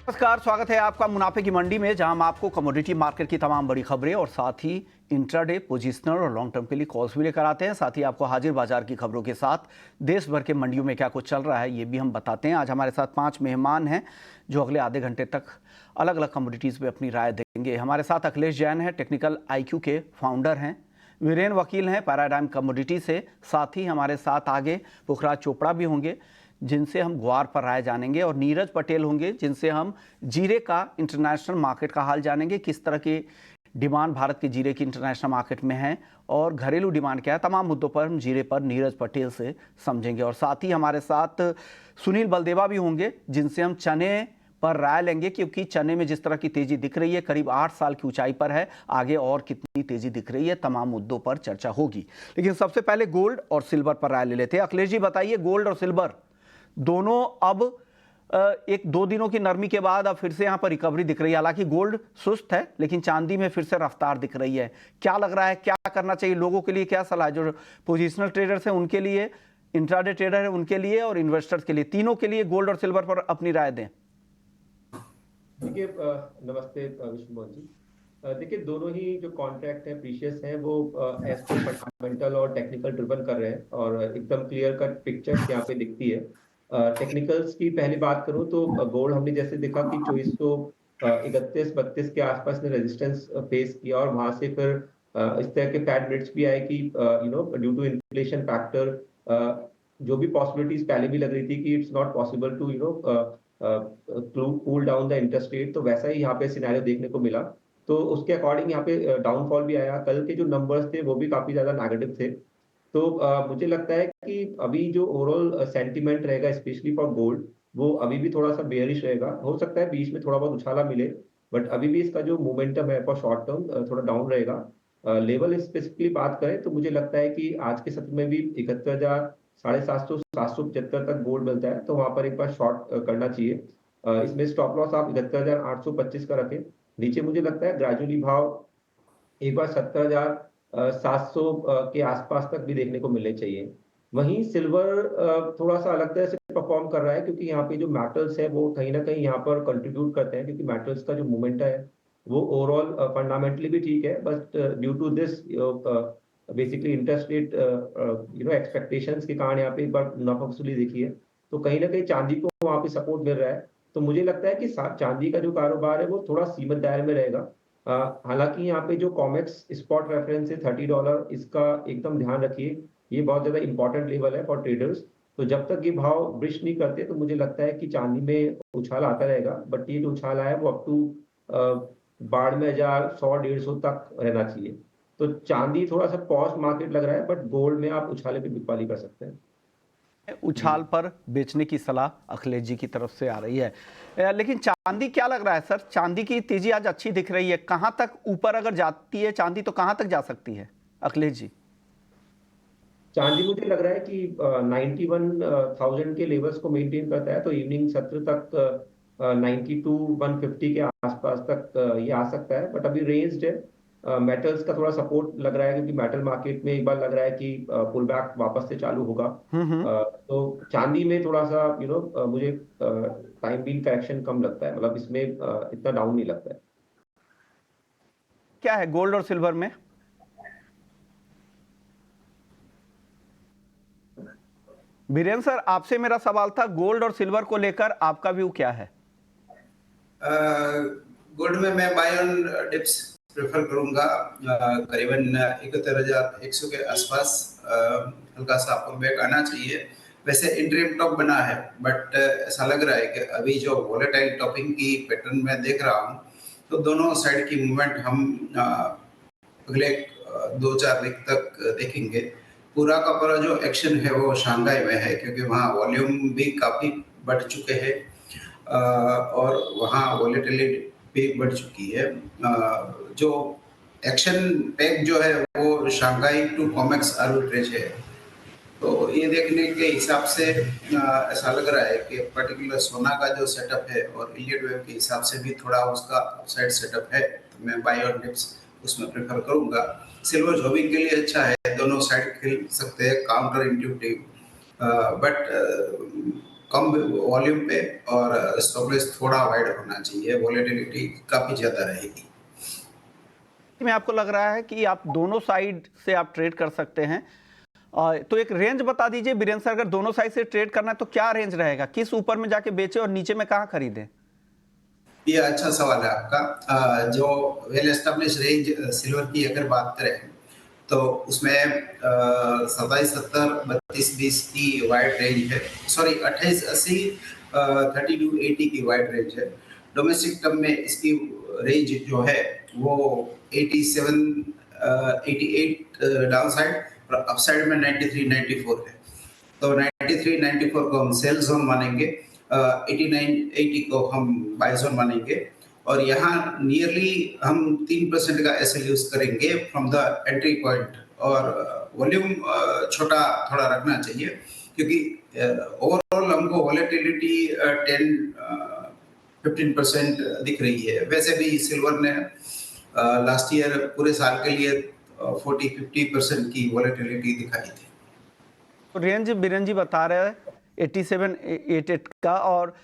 नमस्कार, स्वागत है आपका मुनाफे की मंडी में, जहां हम आपको कमोडिटी मार्केट की तमाम बड़ी खबरें और साथ ही इंट्राडे, पोजिशनल और लॉन्ग टर्म के लिए कॉल्स भी लेकर आते हैं। साथ ही आपको हाजिर बाजार की खबरों के साथ देश भर के मंडियों में क्या कुछ चल रहा है ये भी हम बताते हैं। आज हमारे साथ 5 मेहमान हैं जो अगले आधे घंटे तक अलग अलग कमोडिटीज़ पे अपनी राय देंगे। हमारे साथ अखिलेश जैन है, टेक्निकल IQ के फाउंडर हैं। वीरेन वकील हैं पैराडाइम कमोडिटी से। साथ ही हमारे साथ आगे पुखराज चोपड़ा भी होंगे जिनसे हम ग्वार पर राय जानेंगे, और नीरज पटेल होंगे जिनसे हम जीरे का इंटरनेशनल मार्केट का हाल जानेंगे, किस तरह की डिमांड भारत के जीरे की इंटरनेशनल मार्केट में है और घरेलू डिमांड क्या है। तमाम मुद्दों पर हम जीरे पर नीरज पटेल से समझेंगे। और साथ ही हमारे साथ सुनील बलदेवा भी होंगे जिनसे हम चने पर राय लेंगे, क्योंकि चने में जिस तरह की तेजी दिख रही है, करीब 8 साल की ऊंचाई पर है, आगे और कितनी तेजी दिख रही है, तमाम मुद्दों पर चर्चा होगी। लेकिन सबसे पहले गोल्ड और सिल्वर पर राय ले लेते हैं। अखिलेश जी बताइए, गोल्ड और सिल्वर दोनों अब 1-2 दिनों की नरमी के बाद अब फिर से यहाँ पर रिकवरी दिख रही है। हालांकि गोल्ड सुस्त है लेकिन चांदी में फिर से रफ्तार दिख रही है। क्या लग रहा है, क्या करना चाहिए लोगों के लिए? क्या सलाह है जो पोजिशनल ट्रेडर्स हैं उनके लिए, इंट्राडे ट्रेडर है उनके लिए और इन्वेस्टर्स के लिए, तीनों के लिए गोल्ड और सिल्वर पर अपनी राय दें। देखिए, नमस्ते विष्णु मोहन जी। देखिए, दोनों ही जो कॉन्ट्रैक्ट है प्रीशियस है वो एज पर फंडामेंटल और टेक्निकल ड्रिवन कर रहे हैं और एकदम क्लियर कट पिक्चर्स यहाँ पे दिखती है। टेक्निकल्स की पहली बात करूँ तो गोल्ड हमने जैसे देखा कि 2431-32 के आसपास ने रेजिस्टेंस फेस किया और वहां से फिर इस तरह के फैट मिनट्स भी आए कि ड्यू टू इन्फ्लेशन फैक्टर जो भी पॉसिबिलिटीज पहले भी लग रही थी कि it's not possible to cool down the interest rate, तो वैसा ही यहाँ पे सिनेरियो देखने को मिला। तो उसके अकॉर्डिंग यहाँ पे डाउनफॉल भी आया। कल के जो नंबर्स थे वो भी काफी ज्यादा नेगेटिव थे। तो मुझे लगता है कि अभी जो ओवरऑल सेंटीमेंट रहेगा स्पेशली फॉर गोल्ड, वो अभी भी थोड़ा सा बेयरिश रहेगा। हो सकता है बीच में थोड़ा बहुत उछाला मिले, बट अभी भी इसका जो मोमेंटम है फॉर शॉर्ट टर्म थोड़ा डाउन रहेगा। लेवल स्पेसिफिकली बात करें तो मुझे लगता है कि आज के सत्र में भी 71,000, 750, 775 तक गोल्ड मिलता है, तो वहां पर एक बार शॉर्ट करना चाहिए। इसमें स्टॉप लॉस आप 71,825 का रखें। नीचे मुझे लगता है ग्रेजुअली भाव एक बार 70,700 के आसपास तक भी देखने को मिलने चाहिए। वहीं सिल्वर थोड़ा सा अलग तरह से परफॉर्म कर रहा है, क्योंकि यहाँ पे जो मेटल्स है वो कहीं ना कहीं यहाँ पर कंट्रीब्यूट करते हैं, क्योंकि मेटल्स का जो मूवमेंट है वो ओवरऑल फंडामेंटली भी ठीक है, but due to this basically interest rate expectations के कारण यहाँ पे एक बार मुनाफा वसूली देखी है। तो कहीं ना कहीं चांदी को वहाँ पे सपोर्ट मिल रहा है। तो मुझे लगता है कि चांदी का जो कारोबार है वो थोड़ा सीमित दायरे में रहेगा। हालांकि यहाँ पे जो कॉमेक्स स्पॉट रेफरेंस है $30, इसका एकदम ध्यान रखिए, ये बहुत ज्यादा इंपॉर्टेंट लेवल है फॉर ट्रेडर्स। तो जब तक ये भाव ब्रिश नहीं करते तो मुझे लगता है कि चांदी में उछाल आता रहेगा, बट ये जो उछाल आया है वो अप टू 92,000, 100-150 तक रहना चाहिए। तो चांदी थोड़ा सा पॉज मार्केट लग रहा है, बट गोल्ड में आप उछाले पे बिकवाली कर सकते हैं। उछाल पर बेचने की सलाह अखिलेश जी की तरफ से आ रही है। लेकिन चांदी क्या लग रहा है सर? चांदी की तेजी आज अच्छी दिख रही है, कहां तक ऊपर अगर जाती है चांदी तो कहां तक जा सकती है अखिलेश जी? चांदी मुझे लग रहा है कि 91,000 के लेवल्स को मेंटेन करता है, तो इवनिंग सत्र तक 92,150 के आसपास तक ये आ सकता है, बट अभी रेंज्ड है। मेटल्स का थोड़ा सपोर्ट लग रहा है, क्योंकि मेटल मार्केट में एक बार लग रहा है कि पुल बैक वापस से चालू होगा। तो चांदी में थोड़ा सा मुझे टाइम बीइंग करेक्शन कम लगता है, मतलब इसमें इतना डाउन नहीं लगता है। क्या है गोल्ड और सिल्वर में? बीरेन सर, आपसे मेरा सवाल था, गोल्ड और सिल्वर को लेकर आपका व्यू क्या है? गोल्ड में मैं बाय ऑन डिप्स प्रेफर करूंगा, करीबन 71,100 के आसपास हल्का सा पुल बैक आना चाहिए। वैसे इंटरिम टॉप बना है, बट ऐसा लग रहा है कि अभी जो वॉलेटाइल टॉपिंग की पैटर्न में देख रहा हूँ, तो दोनों साइड की मूवमेंट हम अगले 2-4 वीक तक देखेंगे। पूरा का पूरा जो एक्शन है वो शंघाई में है, क्योंकि वहाँ वॉल्यूम भी काफ़ी बढ़ चुके हैं और वहाँ वॉलेटिलिटी भी बढ़ चुकी है। जो एक्शन पैक जो है वो शंघाई टू कॉमेक्स आर्बिट्रेज है। तो ये देखने के हिसाब से ऐसा लग रहा है कि पर्टिकुलर सोना का जो सेटअप है और इलियट वेव के हिसाब से भी थोड़ा उसका अपसाइड सेटअप है, तो मैं बाय ऑन डिप्स उसमें प्रेफर करूंगा। सिल्वर जॉबिंग के लिए अच्छा है, दोनों साइड खेल सकते हैं, counter intuitive, but come volume पे और स्टॉप लॉस थोड़ा वाइड होना चाहिए, वॉलेटिलिटी काफी ज्यादा रहेगी। में आपको लग रहा है कि आप दोनों साइड से आप ट्रेड कर सकते हैं, तो एक रेंज बता दीजिए बीरेंद्र सर, अगर दोनों साइड से ट्रेड करना है तो क्या रेंज रहेगा, किस ऊपर में जाके बेचे और नीचे में कहां खरीदें? ये अच्छा सवाल है आपका। जो वेल एस्टेब्लिश रेंज सिल्वर की अगर बात करें तो उसमें 2770-3220 की वाइड रेंज है, सॉरी 2880 3280 की वाइड रेंज है। डोमेस्टिक टर्म में इसकी रेंज जो है वो 87 88 डाउन साइड और अपसाइड में 93 94 है। तो 93 94 को हम सेल जोन मानेंगे, 89 80 को हम बाय जोन मानेंगे और यहाँ नियरली हम 3% का एसएल यूज करेंगे फ्रॉम द एंट्री पॉइंट और वॉल्यूम छोटा थोड़ा रखना चाहिए क्योंकि ओवरऑल हमको वॉलेटिलिटी 10-15% दिख रही है। वैसे भी सिल्वर ने लास्ट ईयर पूरे साल के लिए 40-50% की वॉलेटिलिटी दिखाई थी। तो रेंज बीरेंद्र जी बता रहे हैं 87-88 का और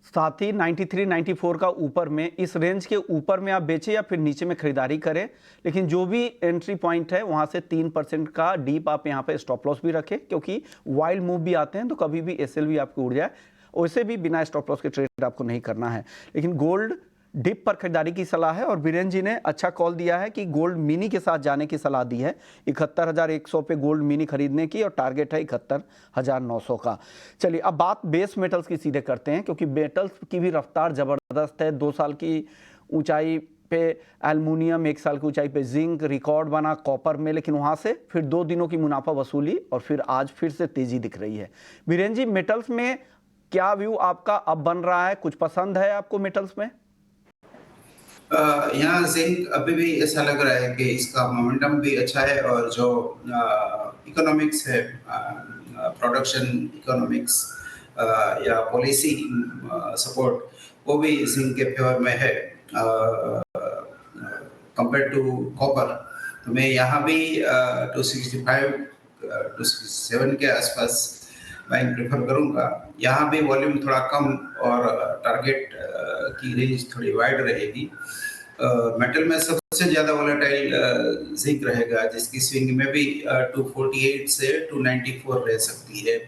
साथ ही 93-94 का ऊपर में, इस रेंज के ऊपर में आप बेचें या फिर नीचे में खरीदारी करें, लेकिन जो भी एंट्री पॉइंट है वहां से 3% का डीप आप यहां पे स्टॉप लॉस भी रखें क्योंकि वाइल्ड मूव भी आते हैं तो कभी भी एसएल भी आपकी उड़ जाए, वैसे भी बिना स्टॉप लॉस के ट्रेड आपको नहीं करना है। लेकिन गोल्ड डिप पर खरीदारी की सलाह है और बीरेंद्र जी ने अच्छा कॉल दिया है कि गोल्ड मिनी के साथ जाने की सलाह दी है। 71,100 पे गोल्ड मिनी खरीदने की और टारगेट है 71,900 का। चलिए अब बात बेस मेटल्स की सीधे करते हैं क्योंकि मेटल्स की भी रफ्तार ज़बरदस्त है। 2 साल की ऊंचाई पे एल्युमिनियम, 1 साल की ऊंचाई पे जिंक रिकॉर्ड बना कॉपर में, लेकिन वहां से फिर 2 दिनों की मुनाफा वसूली और फिर आज फिर से तेजी दिख रही है। बीरेंद्र जी मेटल्स में क्या व्यू आपका अब बन रहा है, कुछ पसंद है आपको मेटल्स में? यहाँ जिंक अभी भी ऐसा लग रहा है कि इसका मोमेंटम भी अच्छा है और जो इकोनॉमिक्स है, प्रोडक्शन इकोनॉमिक्स या पॉलिसी सपोर्ट, वो भी जिंक के फेवर में है कंपेयर टू कॉपर। तो मैं यहाँ भी 265-267 के आसपास बाइंग प्रेफर करूँगा। यहाँ भी वॉल्यूम थोड़ा कम और टारगेट की रेंज थोड़ी वाइड रहेगी। मेटल में सबसे ज्यादा वोलेटाइल जिंक रहेगा जिसकी स्विंग में भी 248 से 294 रह सकती है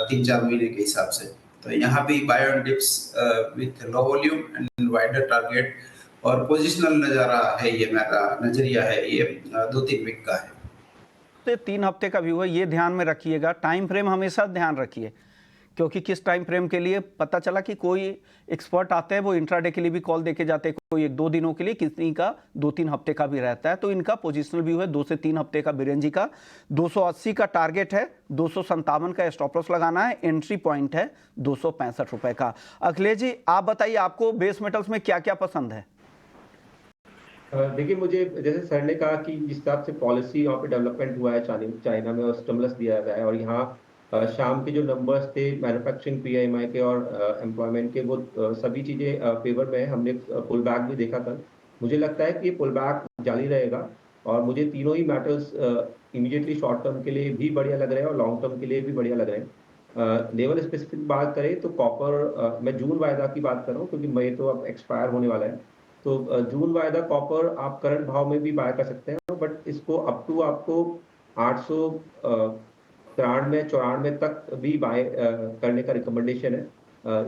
3-4 महीने के हिसाब से। तो यहाँ भी buy on dips with low volume and wider target और पोजिशनल नजारा है, ये मेरा नजरिया है, ये 2-3 वीक का है। 3 हफ्ते का व्यू है, ये ध्यान में रखिएगा। टाइम फ्रेम हमेशा ध्यान रखिए क्योंकि किस टाइम फ्रेम के लिए पता चला कि कोई एक्सपर्ट आते हैं वो इंट्राडे के लिए भी कॉल देके जाते हैं, कोई 1-2 दिनों के लिए, किसी का 2-3 हफ्ते का भी रहता है। तो इनका पोजिशनल व्यू है 2 से 3 हफ्ते का। बीरेंद्र जी का 280 का टारगेट है, 257 का स्टॉप लॉस लगाना है, एंट्री पॉइंट है 265 रुपए का। अखिलेश जी आप बताइए आपको बेस मेटल्स में क्या क्या पसंद है? देखिए, मुझे जैसे सर ने कहा कि जिस हिसाब से पॉलिसी यहाँ पे डेवलपमेंट हुआ है चाइना में और स्टिमुलस दिया गया है और यहाँ शाम के जो नंबर्स थे मैन्युफैक्चरिंग पीएमआई के और एम्प्लॉयमेंट के, वो सभी चीज़ें फेवर में है। हमने पुल बैक भी देखा कल। मुझे लगता है कि ये पुल बैक जारी रहेगा और मुझे तीनों ही मैटर्स इमीडिएटली शॉर्ट टर्म के लिए भी बढ़िया लग रहे हैं और लॉन्ग टर्म के लिए भी बढ़िया लग रहे हैं। लेवल स्पेसिफिक बात करें तो कॉपर, मैं जून वायदा की बात कर रहा हूँ क्योंकि मई तो अब एक्सपायर होने वाला है। तो जून वायदा कॉपर आप करंट भाव में भी बाय कर सकते हैं, बट इसको अप टू आपको 893-94 तक भी बाय करने का रिकमेंडेशन है।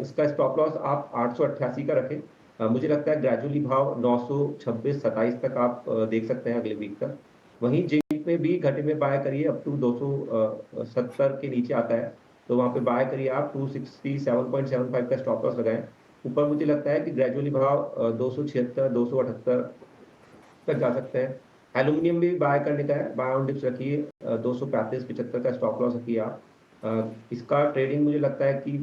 इसका स्टॉप लॉस आप 888 का रखें। मुझे लगता है ग्रेजुअली भाव 926-27 तक आप देख सकते हैं अगले वीक तक। वहीं जिंक में भी घटे में बाय करिए, अप टू 270 के नीचे आता है तो वहां पे बाय करिए आप। 267.75 का स्टॉप लॉस लगाएं। ऊपर मुझे लगता है कि ग्रेजुअली भाव 276-278 तक जा सकते हैं। एल्यूमिनियम भी बाय करने का है, बाय ऑन डिप्स रखिए, 235-75 का स्टॉप लॉस रखिए आप। इसका ट्रेडिंग मुझे लगता है कि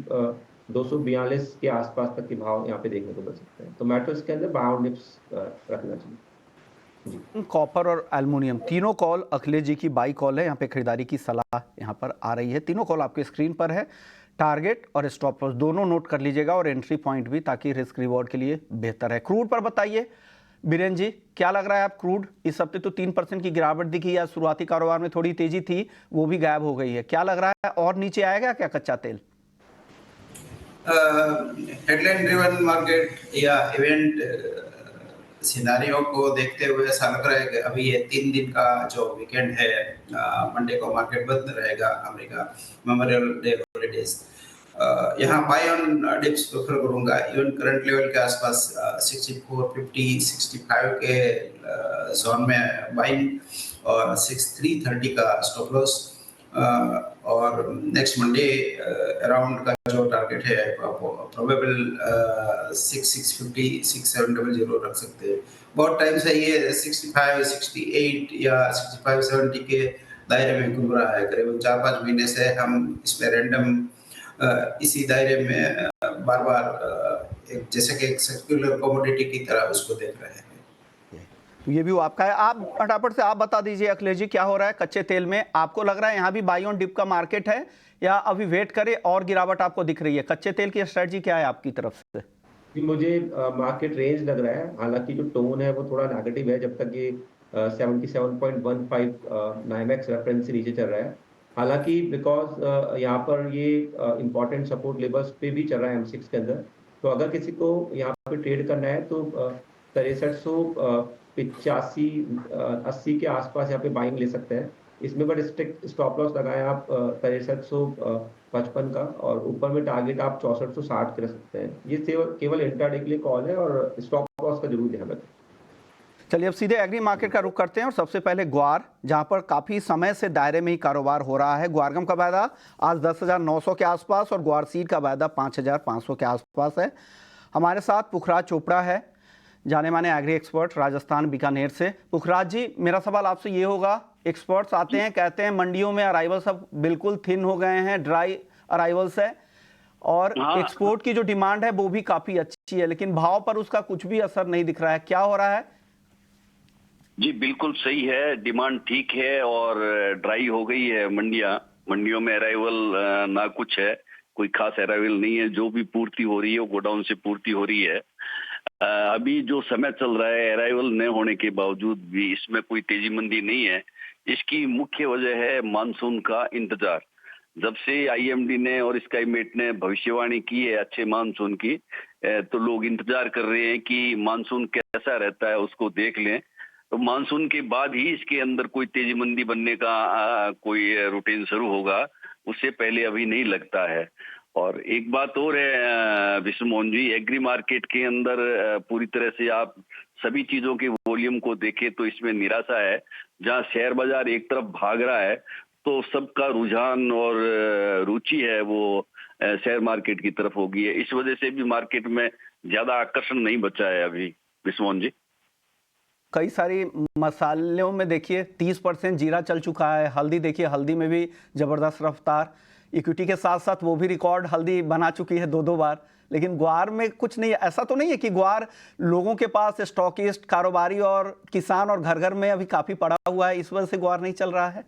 242 के आसपास तक के भाव यहाँ पे देखने को मिल सकते हैं। तो मेटल्स के अंदर बाय ऑन डिप्स रखना चाहिए। कॉपर और एल्युमिनियम तीनों कॉल अखिलेश जी की बाई कॉल है, यहाँ पे खरीदारी की सलाह यहाँ पर आ रही है। तीनों कॉल आपके स्क्रीन पर है। टारगेट और स्टॉप लॉस दोनों नोट कर लीजिएगा और एंट्री पॉइंट भी, ताकि रिस्क रिवॉर्ड के लिए बेहतर है। क्रूड पर बताइए बीरेंद्र जी, क्या लग रहा है आप? क्रूड इस हफ्ते तो 3% की गिरावट दिखी है, शुरुआती कारोबार में थोड़ी तेजी थी, वो भी गायब हो गई है। क्या लग रहा है और नीचे आएगा क्या कच्चा तेल? हेडलाइन ड्रिवन मार्केट या इवेंट सिनारियों को देखते हुए ऐसा लग रहा है कि अभी ये 3 दिन का जो वीकेंड है, मंडे को मार्केट बंद रहेगा अमेरिका मेमोरियल डे हॉलीडेज। यहाँ बाय ऑन डिप्स प्रेफर करूंगा, इवन करंट लेवल के आसपास 6450 65 के जोन में बाइंग और 6330 का स्टॉप लॉस। और नेक्स्ट मंडे अराउंड का जो टारगेट है प्रोबेबल 6650 6700 रख सकते हैं। बहुत टाइम से ये 65 68 या 65 70 के दायरे में घूम रहा है। करीबन 4-5 महीने से हम इसमें रैंडम इसी दायरे में बार बार एक जैसे कि एक सर्कुलर कमोडिटी की तरह उसको देख रहे हैं। तो ये व्यू आपका है। आप फटाफट से आप बता दीजिए अखिलेश जी, क्या हो रहा है कच्चे तेल में? आपको लग रहा है यहाँ भी बाई ऑन डिप का मार्केट है या अभी वेट करे और गिरावट आपको दिख रही है? कच्चे तेल की स्ट्रेटजी क्या है आपकी तरफ से? मुझे मार्केट रेंज लग रहा है, हालांकि जो टोन है वो थोड़ा नेगेटिव है जब तक ये 77.15 नाइमेक्स रेफरेंस से नीचे चल रहा है। हालांकि बिकॉज यहाँ पर ये इंपॉर्टेंट सपोर्ट लेवल्स पे भी चल रहा है M6 के अंदर, तो अगर किसी को यहाँ पे ट्रेड करना है तो 6385 80 के आसपास यहाँ पे बाइंग ले सकते हैं इसमें, बट स्टॉप लॉस लगाए आप 6355 का, और ऊपर में टारगेट आप 6460 कर सकते हैं। ये केवल इंट्राडे के लिए कॉल है और स्टॉप लॉस का जरूर ध्यान रखें। चलिए अब सीधे एग्री मार्केट का रुख करते हैं और सबसे पहले ग्वार, जहां पर काफी समय से दायरे में ही कारोबार हो रहा है। ग्वारगम का वायदा आज 10,900 के आसपास और ग्वार सीड का वायदा 5,500 के आसपास है। हमारे साथ पुखराज चोपड़ा है, जाने माने एग्री एक्सपर्ट, राजस्थान बीकानेर से। पुखराज जी, मेरा सवाल आपसे ये होगा, एक्सपर्ट्स आते हैं कहते हैं मंडियों में अराइवल सब बिल्कुल थिन हो गए हैं, ड्राई अराइवल्स है और एक्सपोर्ट की जो डिमांड है वो भी काफी अच्छी है, लेकिन भाव पर उसका कुछ भी असर नहीं दिख रहा है, क्या हो रहा है? जी बिल्कुल सही है, डिमांड ठीक है और ड्राई हो गई है मंडियों में अराइवल ना कुछ है, कोई खास अराइवल नहीं है। जो भी पूर्ति हो रही है वो गोडाउन से पूर्ति हो रही है। अभी जो समय चल रहा है अराइवल न होने के बावजूद भी इसमें कोई तेजी मंदी नहीं है। इसकी मुख्य वजह है मानसून का इंतजार। जब से आईएमडी ने और स्काईमेट ने भविष्यवाणी की है अच्छे मानसून की, तो लोग इंतजार कर रहे हैं कि मानसून कैसा रहता है उसको देख लें। तो मानसून के बाद ही इसके अंदर कोई तेजी मंदी बनने का कोई रूटीन शुरू होगा, उससे पहले अभी नहीं लगता है। और एक बात और है विष्णु मोहन जी, एग्री मार्केट के अंदर पूरी तरह से आप सभी चीजों के वॉल्यूम को देखें तो इसमें निराशा है। जहां शेयर बाजार एक तरफ भाग रहा है तो सबका रुझान और रुचि है वो शेयर मार्केट की तरफ होगी है। इस वजह से भी मार्केट में ज्यादा आकर्षण नहीं बचा है अभी विष्णु मोहन जी। कई सारी मसालों में देखिए 30% जीरा चल चुका है, हल्दी देखिए, हल्दी में भी जबरदस्त रफ्तार, इक्विटी के साथ साथ वो भी रिकॉर्ड हल्दी बना चुकी है 2-2 बार। लेकिन ग्वार में कुछ नहीं है। ऐसा तो नहीं है कि ग्वार लोगों के पास स्टॉकिस्ट, कारोबारी और किसान और घर घर में अभी काफी पड़ा हुआ है, इस वजह से ग्वार नहीं चल रहा है?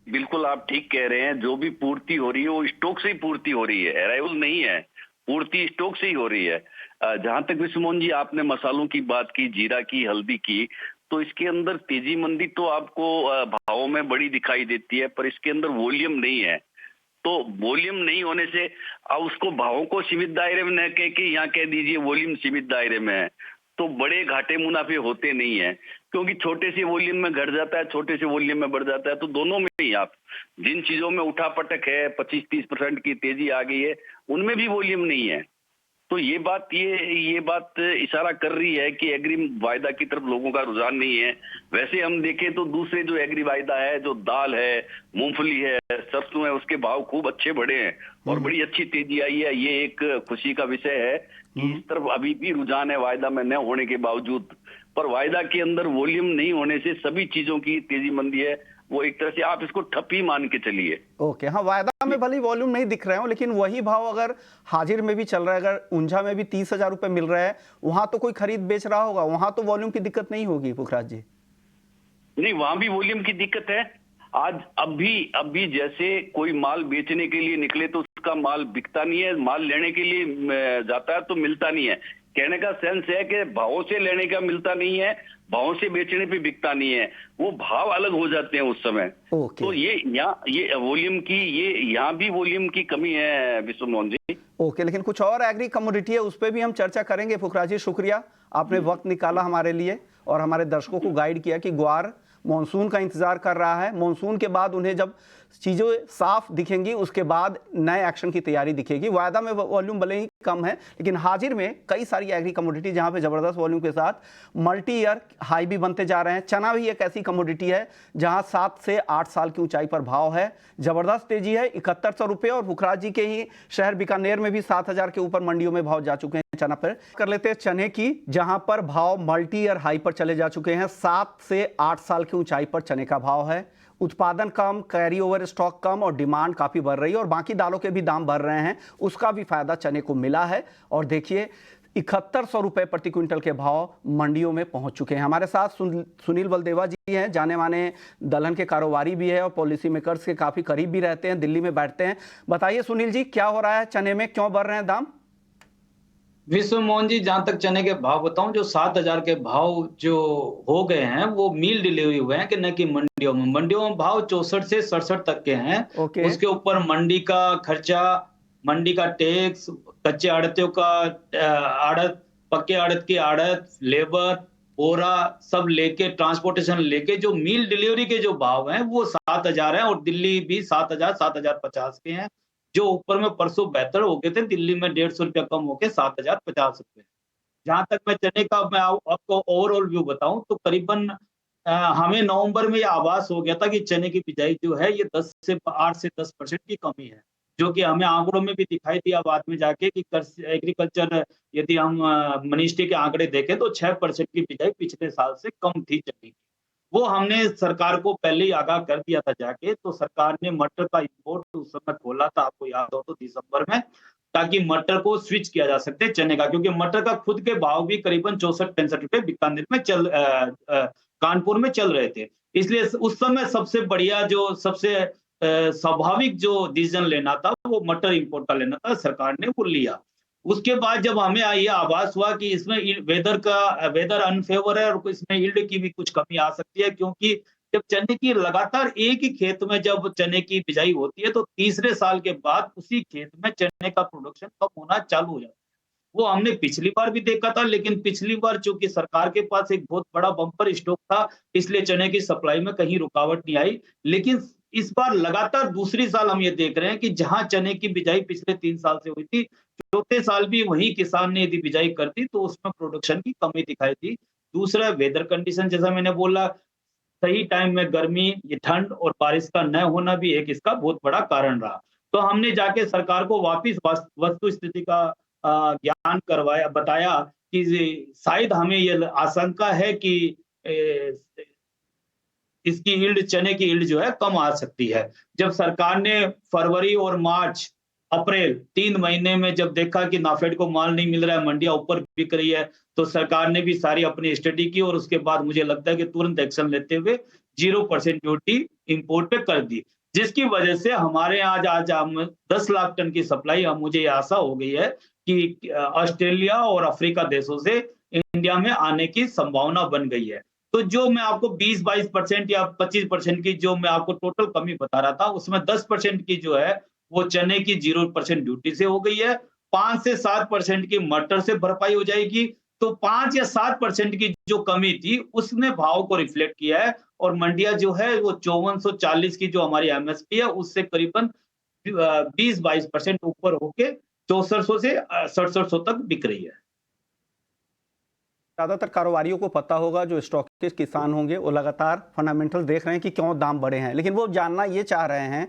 बिल्कुल आप ठीक कह रहे हैं, जो भी पूर्ति हो रही है वो स्टॉक से ही पूर्ति हो रही है, अराइवल नहीं है, पूर्ति स्टॉक से ही हो रही है। जहां तक विष्णु मोहन जी आपने मसालों की बात की, जीरा की, हल्दी की, तो इसके अंदर तेजी मंदी तो आपको भावों में बड़ी दिखाई देती है, पर इसके अंदर वॉल्यूम नहीं है। तो वॉल्यूम नहीं होने से अब उसको भावों को सीमित दायरे में न कह के यहाँ कह दीजिए वॉल्यूम सीमित दायरे में है, तो बड़े घाटे मुनाफे होते नहीं है, क्योंकि छोटे से वॉल्यूम में घट जाता है, छोटे से वॉल्यूम में बढ़ जाता है। तो दोनों में ही आप जिन चीजों में उठापटक है, 25-30% की तेजी आ गई है, उनमें भी वॉल्यूम नहीं है। तो ये बात इशारा कर रही है कि एग्री वायदा की तरफ लोगों का रुझान नहीं है। वैसे हम देखें तो दूसरे जो एग्री वायदा है, जो दाल है, मूंगफली है, सरसों है, उसके भाव खूब अच्छे बढ़े हैं और बड़ी अच्छी तेजी आई है। ये एक खुशी का विषय है कि इस तरफ अभी भी रुझान है वायदा में न होने के बावजूद, पर वायदा के अंदर वॉल्यूम नहीं होने से सभी चीजों की तेजी मंदी है, वो एक तरह से आप इसको ठप ही मान के चलिए। ओके, हाँ, वायदा में भले वॉल्यूम नहीं दिख रहे हो, लेकिन वही भाव अगर हाजिर में भी चल रहा है, अगर ऊंझा में भी 30,000 रुपए मिल रहा है, वहां तो कोई खरीद बेच रहा होगा, वहां तो वॉल्यूम की दिक्कत नहीं होगी पुखराज जी? नहीं, वहां भी वॉल्यूम की दिक्कत है। आज अभी जैसे कोई माल बेचने के लिए निकले तो उसका माल बिकता नहीं है, माल लेने के लिए जाता है तो मिलता नहीं है। कहने का सेंस है कि भावों से लेने का मिलता नहीं है, भावों से बेचने पे बिकता नहीं है, वो भाव अलग हो जाते हैं उस समय। तो ये वॉल्यूम की, ये यहाँ भी वॉल्यूम की कमी है विष्णु मोहन जी। ओके, लेकिन कुछ और एग्री कमोडिटी है, उस पर भी हम चर्चा करेंगे। फुकराज जी, शुक्रिया, आपने वक्त निकाला हमारे लिए और हमारे दर्शकों को गाइड किया कि ग्वार मॉनसून का इंतजार कर रहा है। मॉनसून के बाद उन्हें जब चीज़ें साफ दिखेंगी, उसके बाद नए एक्शन की तैयारी दिखेगी। वायदा में वॉल्यूम भले ही कम है, लेकिन हाजिर में कई सारी एग्री कमोडिटी जहां पे जबरदस्त वॉल्यूम के साथ मल्टी ईयर हाई भी बनते जा रहे हैं। चना भी एक ऐसी कमोडिटी है जहां 7 से 8 साल की ऊंचाई पर भाव है, जबरदस्त तेजी है, 7100 रुपये। और फुकराज जी के ही शहर बीकानेर में भी 7000 के ऊपर मंडियों में भाव जा चुके हैं चना पर। कर लेते हैं चने की, जहां पर भाव मल्टी ईयर हाई पर चले जा चुके हैं। 7 से 8 साल की ऊंचाई पर चने का भाव है। उत्पादन कम, कैरी ओवर स्टॉक कम और डिमांड काफ़ी बढ़ रही है और बाकी दालों के भी दाम बढ़ रहे हैं, उसका भी फायदा चने को मिला है। और देखिए 7100 रुपये प्रति क्विंटल के भाव मंडियों में पहुंच चुके हैं। हमारे साथ सुनील बलदेवा जी हैं, जाने माने दलहन के कारोबारी भी है और पॉलिसी मेकर्स के काफ़ी करीब भी रहते हैं, दिल्ली में बैठते हैं। बताइए सुनील जी, क्या हो रहा है चने में, क्यों बढ़ रहे हैं दाम? विश्व मोहन जी, जहां तक चने के भाव बताऊं, जो 7000 के भाव जो हो गए हैं वो मील डिलीवरी हुए हैं कि न कि मंडियों में भाव 64 से 67 तक के हैं। ओके। उसके ऊपर मंडी का खर्चा, मंडी का टैक्स, कच्चे आड़तियों का आड़त, पक्के आड़त की आड़त, लेबर, बोरा सब लेके, ट्रांसपोर्टेशन लेके जो मील डिलीवरी के जो भाव हैं वो 7000 है और दिल्ली भी 7000, 7050 के हैं। जो ऊपर में परसों बेहतर हो गए थे, दिल्ली में 150 रुपया कम होके 7050 रुपए। जहां तक मैं चने का मैं आपको ओवरऑल व्यू बताऊं तो करीबन हमें नवंबर में ये आभास हो गया था कि चने की बिजाई जो है ये 8 से 10% की कमी है, जो कि हमें आंकड़ों में भी दिखाई दिया बाद में जाके कि एग्रीकल्चर, यदि हम मिनिस्ट्री के आंकड़े देखें तो 6% की बिजाई पिछले साल से कम थी चने की। वो हमने सरकार को पहले ही आगाह कर दिया था जाके, तो सरकार ने मटर का इंपोर्ट उस समय खोला था, आपको याद हो तो दिसंबर में, ताकि मटर को स्विच किया जा सकते चने का, क्योंकि मटर का खुद के भाव भी करीबन 64-65 रुपए बीकानेर में कानपुर में चल रहे थे। इसलिए उस समय सबसे बढ़िया, जो सबसे स्वाभाविक जो डिसीजन लेना था वो मटर इंपोर्ट का लेना था, सरकार ने वो लिया। उसके बाद जब हमें ये आभास हुआ कि इसमें वेदर अनफेवर है और इसमें यील्ड की भी कुछ कमी आ सकती है, क्योंकि जब चने की लगातार एक ही खेत में जब चने की बिजाई होती है तो तीसरे साल के बाद उसी खेत में चने का प्रोडक्शन कम होना चालू हो जाता है। वो हमने पिछली बार भी देखा था, लेकिन पिछली बार चूंकि सरकार के पास एक बहुत बड़ा बम्पर स्टॉक था, इसलिए चने की सप्लाई में कहीं रुकावट नहीं आई। लेकिन इस बार लगातार दूसरी साल हम ये देख रहे हैं कि जहां चने की बिजाई पिछले 3 साल से हुई थी, चौथे साल भी वही किसान ने यदि बिजाई करती तो उसमें प्रोडक्शन की कमी दिखाई दी। दूसरा वेदर कंडीशन, जैसा मैंने बोला, सही टाइम में गर्मी, ये ठंड और बारिश का न होना भी एक इसका बहुत बड़ा कारण रहा। तो हमने जाके सरकार को वापिस वस्तु स्थिति का ज्ञान करवाया, बताया कि शायद हमें ये आशंका है कि इसकी यील्ड, चने की यील्ड जो है कम आ सकती है। जब सरकार ने फरवरी और मार्च, अप्रैल 3 महीने में जब देखा कि नाफेड को माल नहीं मिल रहा है, मंडियां ऊपर बिक रही है, तो सरकार ने भी सारी अपनी स्टडी की और उसके बाद मुझे लगता है कि तुरंत एक्शन लेते हुए 0% ड्यूटी इंपोर्ट पे कर दी, जिसकी वजह से हमारे आज हम 10 लाख टन की सप्लाई, मुझे ये आशा हो गई है कि ऑस्ट्रेलिया और अफ्रीका देशों से इंडिया में आने की संभावना बन गई है। तो जो मैं आपको 20-22% या 25% की जो मैं आपको टोटल कमी बता रहा था, उसमें 10% की जो है वो चने की 0% ड्यूटी से हो गई है। 5 से 7% की मटर से भरपाई हो जाएगी। तो 5 या 7% की जो कमी थी उसने भाव को रिफ्लेक्ट किया है और मंडिया जो है वो 5440 की जो हमारी एमएसपी है उससे करीबन 20-22% ऊपर होके 6400 से 6700 तक बिक रही है। ज़्यादातर कारोबारियों को पता होगा, जो स्टॉकिस्ट किसान होंगे वो लगातार फंडामेंटल देख रहे हैं कि क्यों दाम बढ़े हैं, लेकिन वो जानना ये चाह रहे हैं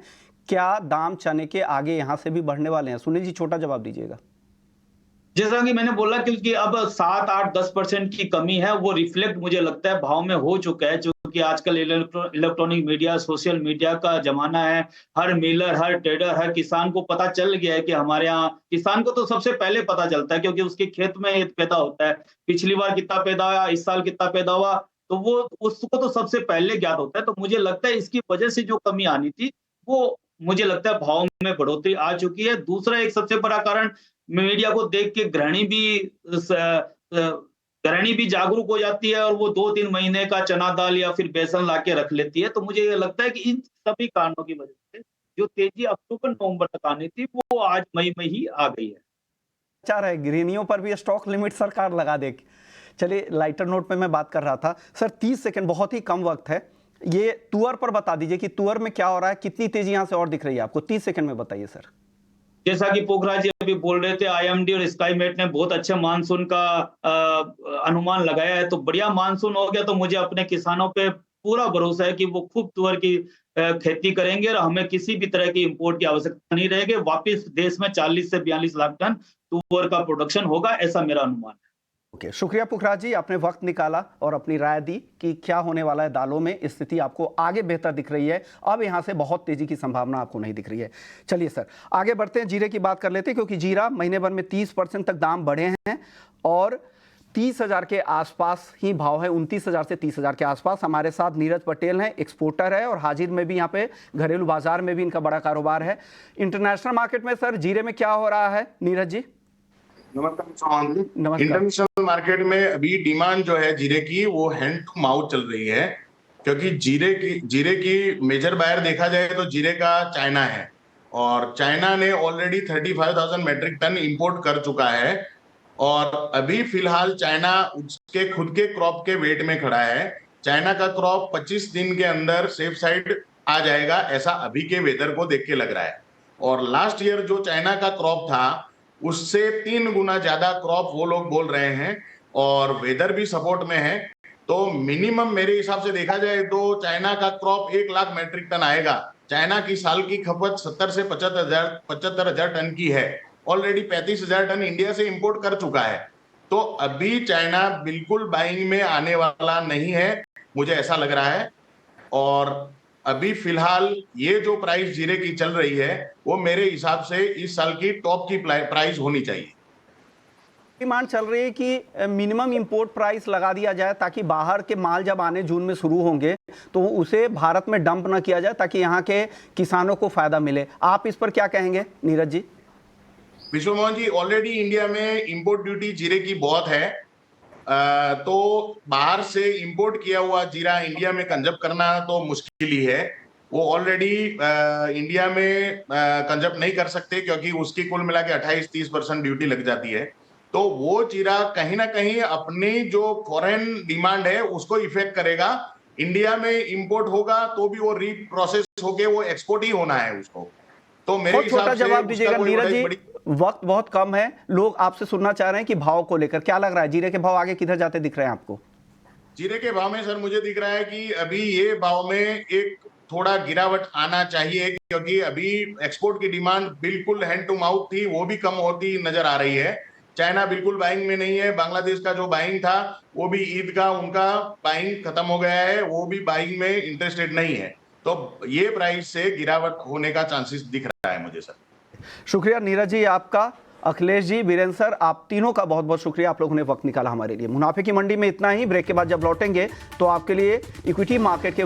क्या दाम चने के आगे यहाँ से भी बढ़ने वाले हैं? सुनील जी, छोटा जवाब दीजिएगा। जैसा कि मैंने बोला, क्योंकि अब 7, 8, 10% की कमी है, वो रिफ्लेक्ट मुझे लगता है भाव में हो चुका है, क्योंकि आजकल इलेक्ट्रॉनिक मीडिया, सोशल मीडिया का जमाना है। हर मिलर, हर ट्रेडर, हर किसान को पता चल गया है कि हमारे यहाँ, किसान को तो सबसे पहले पता चलता है क्योंकि उसके खेत में पैदा होता है, पिछली बार कितना पैदा हुआ, इस साल कितना पैदा हुआ, तो वो उसको तो सबसे पहले ज्ञात होता है। तो मुझे लगता है इसकी वजह से जो कमी आनी थी वो मुझे लगता है भाव में बढ़ोतरी आ चुकी है। दूसरा एक सबसे बड़ा कारण, मीडिया को देख के गृहिणी भी जागरूक हो जाती है और वो 2-3 महीने का चना दाल या फिर बेसन लाके रख लेती है। तो मुझे ये लगता है कि इन सभी कारणों की वजह से जो तेजी अक्टूबर नवंबर तक आनी थी वो आज मई में ही आ गई है। चाह रहे गृहिणियों पर भी स्टॉक लिमिट सरकार लगा दे। चलिए लाइटर नोट पे मैं बात कर रहा था सर, 30 सेकंड बहुत ही कम वक्त है, ये तुअर पर बता दीजिए कि तुअर में क्या हो रहा है, कितनी तेजी यहां से और दिख रही है आपको, 30 सेकंड में बताइए सर। जैसा कि पोखराज जी अभी बोल रहे थे, आईएमडी और स्काईमेट ने बहुत अच्छे मानसून का अनुमान लगाया है, तो बढ़िया मानसून हो गया तो मुझे अपने किसानों पे पूरा भरोसा है कि वो खूब तुअर की खेती करेंगे और हमें किसी भी तरह की इंपोर्ट की आवश्यकता नहीं रहेगी। वापिस देश में 40 से 42 लाख टन तुअर का प्रोडक्शन होगा, ऐसा मेरा अनुमान है। ओके, शुक्रिया पुखराज जी, आपने वक्त निकाला और अपनी राय दी कि क्या होने वाला है दालों में। स्थिति आपको आगे बेहतर दिख रही है, अब यहां से बहुत तेजी की संभावना आपको नहीं दिख रही है। चलिए सर आगे बढ़ते हैं, जीरे की बात कर लेते हैं, क्योंकि जीरा महीने भर में 30% तक दाम बढ़े हैं और 30,000 के आसपास ही भाव है, 29,000 से 30,000 के आसपास। हमारे साथ नीरज पटेल हैं, एक्सपोर्टर है और हाजिर में भी यहाँ पे घरेलू बाजार में भी इनका बड़ा कारोबार है। इंटरनेशनल मार्केट में सर जीरे में क्या हो रहा है नीरज जी? नमस्कार। इंटरनेशनल मार्केट में अभी डिमांड जो है जीरे की वो हैंड टू माउथ चल रही है, क्योंकि जीरे की मेजर बायर देखा जाए तो जीरे का चाइना है और चाइना ने ऑलरेडी 35,000 मेट्रिक टन इंपोर्ट कर चुका है और अभी फिलहाल चाइना उसके खुद के क्रॉप के वेट में खड़ा है। चाइना का क्रॉप 25 दिन के अंदर सेफ साइड आ जाएगा, ऐसा अभी के वेदर को देख के लग रहा है। और लास्ट ईयर जो चाइना का क्रॉप था उससे 3 गुना ज्यादा क्रॉप वो लोग बोल रहे हैं और वेदर भी सपोर्ट में है। तो मिनिमम मेरे हिसाब से देखा जाए तो चाइना का क्रॉप 1 लाख मेट्रिक टन आएगा। चाइना की साल की खपत 70 से 75,000 टन की है, ऑलरेडी 35,000 टन इंडिया से इंपोर्ट कर चुका है। तो अभी चाइना बिल्कुल बाइंग में आने वाला नहीं है, मुझे ऐसा लग रहा है। और अभी फिलहाल ये जो प्राइस जीरे की चल रही है वो मेरे हिसाब से इस साल की टॉप की प्राइस होनी चाहिए। डिमांड चल रही है कि मिनिमम इंपोर्ट प्राइस लगा दिया जाए ताकि बाहर के माल जब आने जून में शुरू होंगे तो उसे भारत में डंप न किया जाए, ताकि यहाँ के किसानों को फायदा मिले। आप इस पर क्या कहेंगे नीरज जी? विश्व मोहन जी, ऑलरेडी इंडिया में इंपोर्ट ड्यूटी जीरे की बहुत है, तो बाहर से इंपोर्ट किया हुआ जीरा इंडिया में कंजप्ट करना तो मुश्किल ही है। वो ऑलरेडी इंडिया में कंजप्ट नहीं कर सकते क्योंकि उसकी कुल मिला के 28-30% ड्यूटी लग जाती है। तो वो जीरा कहीं ना कहीं अपनी जो फॉरेन डिमांड है उसको इफेक्ट करेगा। इंडिया में इंपोर्ट होगा तो भी वो रीप्रोसेस होके वो एक्सपोर्ट ही होना है उसको। तो मेरे हिसाब से जवाब दीजिएगा नीरज जी, वक्त बहुत कम है, लोग आपसे सुनना चाह रहे हैं कि भाव को लेकर क्या लग रहा है, जीरे के भाव आगे किधर जाते दिख रहे हैं आपको? जीरे के भाव में सर मुझे दिख रहा है कि अभी ये भाव में एक थोड़ा गिरावट आना चाहिए, क्योंकि अभी एक्सपोर्ट की डिमांड बिल्कुल हैंड टू माउथ थी, वो भी कम होती नजर आ रही है। चाइना बिल्कुल बाइंग में नहीं है, बांग्लादेश का जो बाइंग था वो भी ईद का उनका बाइंग खत्म हो गया है, वो भी बाइंग में इंटरेस्टेड नहीं है। तो ये प्राइस से गिरावट होने का चांसेस दिख रहा है मुझे सर। शुक्रिया नीरज जी आपका, अखिलेश जी, वीरेंद्र सर, आप तीनों का बहुत बहुत शुक्रिया, आप लोगों ने वक्त निकाला हमारे लिए। मुनाफे की मंडी में इतना ही। ब्रेक के बाद जब लौटेंगे तो आपके लिए इक्विटी मार्केट के